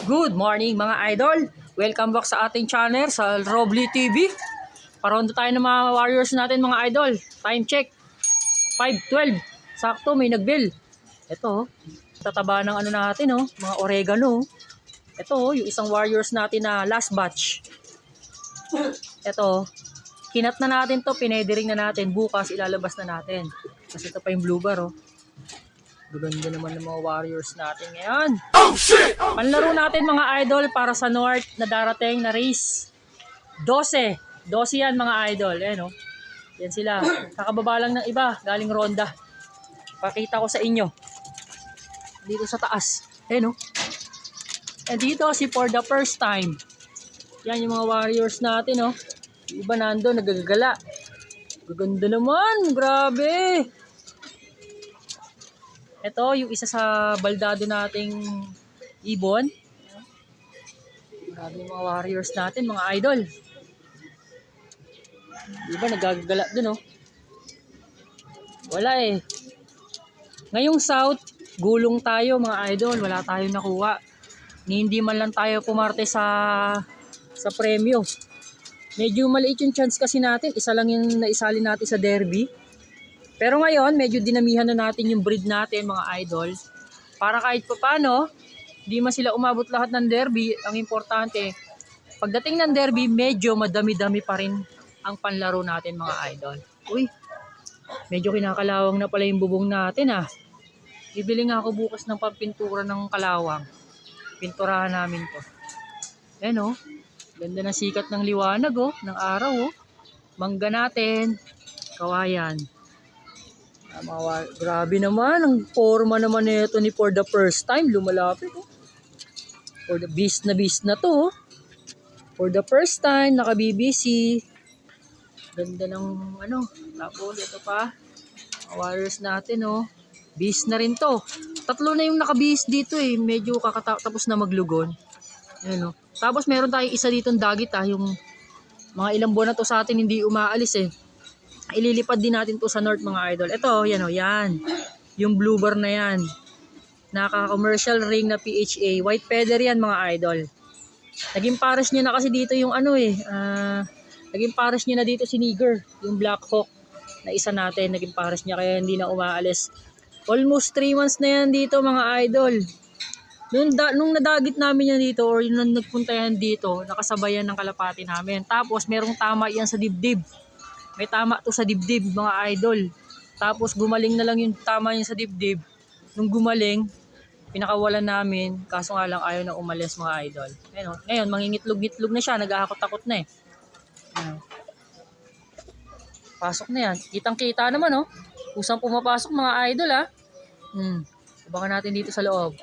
Good morning mga idol. Welcome back sa ating channel sa Robly TV. Paronda tayo ng mga warriors natin mga idol. Time check 5:12. Sakto may nagbill. Ito, tataba ng ano natin mga oregano. Ito, yung isang warriors natin na last batch. Ito, kinat na natin to, pinediring na natin. Bukas ilalabas na natin. Kasi ito pa yung blue bar Ganda naman ng mga warriors natin ngayon. Oh shit! Panlaro natin mga idol para sa North na darating na race. 12 yan mga idol. Yan sila. Kakababa lang ng iba. Galing ronda. Pakita ko sa inyo. Dito sa taas. And dito si for the first time. Yan yung mga warriors natin Yung iba nando nagagala. Gaganda naman. Grabe. Ito, yung isa sa baldado nating ibon. Marami mga warriors natin, mga idol. Diba, nagagala dun Wala Ngayong south, gulong tayo mga idol. Wala tayong nakuha. Hindi man lang tayo pumarte sa premyo. Medyo maliit yung chance kasi natin. Isa lang yung naisali natin sa derby. Pero ngayon, medyo dinamihan na natin yung breed natin mga idol. Para kahit pa paano, di man sila umabot lahat ng derby. Ang importante, pagdating ng derby, medyo madami-dami pa rin ang panlaro natin mga idol. Uy, medyo kinakalawang na pala yung bubong natin Bibili nga ako bukas ng pampintura ng kalawang. Pinturahan namin to. Ganda ng sikat ng liwanag ng araw Mangga natin, kawayan. Grabe naman, ang forma naman nito ni for the first time, lumalapit For the beast na to For the first time, naka-BBC. Ganda ng tapos ito pa, warriors natin beast na rin to. Tatlo na yung naka-beast dito medyo kakatapos na maglugon. Tapos meron tayong isa ditong dagit yung mga ilang buwan na to sa atin hindi umaalis Ililipad din natin to sa north mga idol. Ito, yan. Yung blue bar na yan. Naka-commercial ring na PHA. White feather yan mga idol. Naging pares niya na kasi dito yung naging pares niya na dito si Nigger. Yung Black Hawk na isa natin. Naging pares niya kaya hindi na umaalis. Almost 3 months na yan dito mga idol. Nung nadagit namin yan dito or nung nagpunta yan dito, nakasabayan ng kalapati namin. Tapos merong tama yan sa dibdib. May tama to sa dibdib mga idol. Tapos gumaling na lang yung tama niya sa dibdib. Nung gumaling, pinakawalan namin. Kaso nga lang ayaw na umalis mga idol. Ngayon mangingitlog-ngitlog na siya. Nag-aakot-takot na Pasok na yan. Kitang-kita naman Kusang pumapasok mga idol Abangan natin dito sa loob.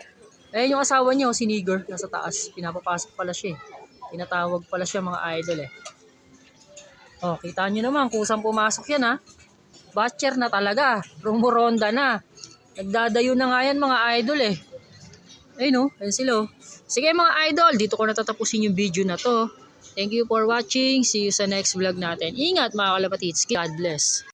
Yung asawa niya si Nigger. Nasa taas. Pinapapasok pala siya Tinatawag pala siya mga idol kita nyo naman, kusang pumasok yan Batcher na talaga. Rumuronda na. Nagdadayo na nga yan mga idol Ayun sila Sige mga idol, dito ko natatapusin yung video na to. Thank you for watching. See you sa next vlog natin. Ingat mga kalapatids. God bless.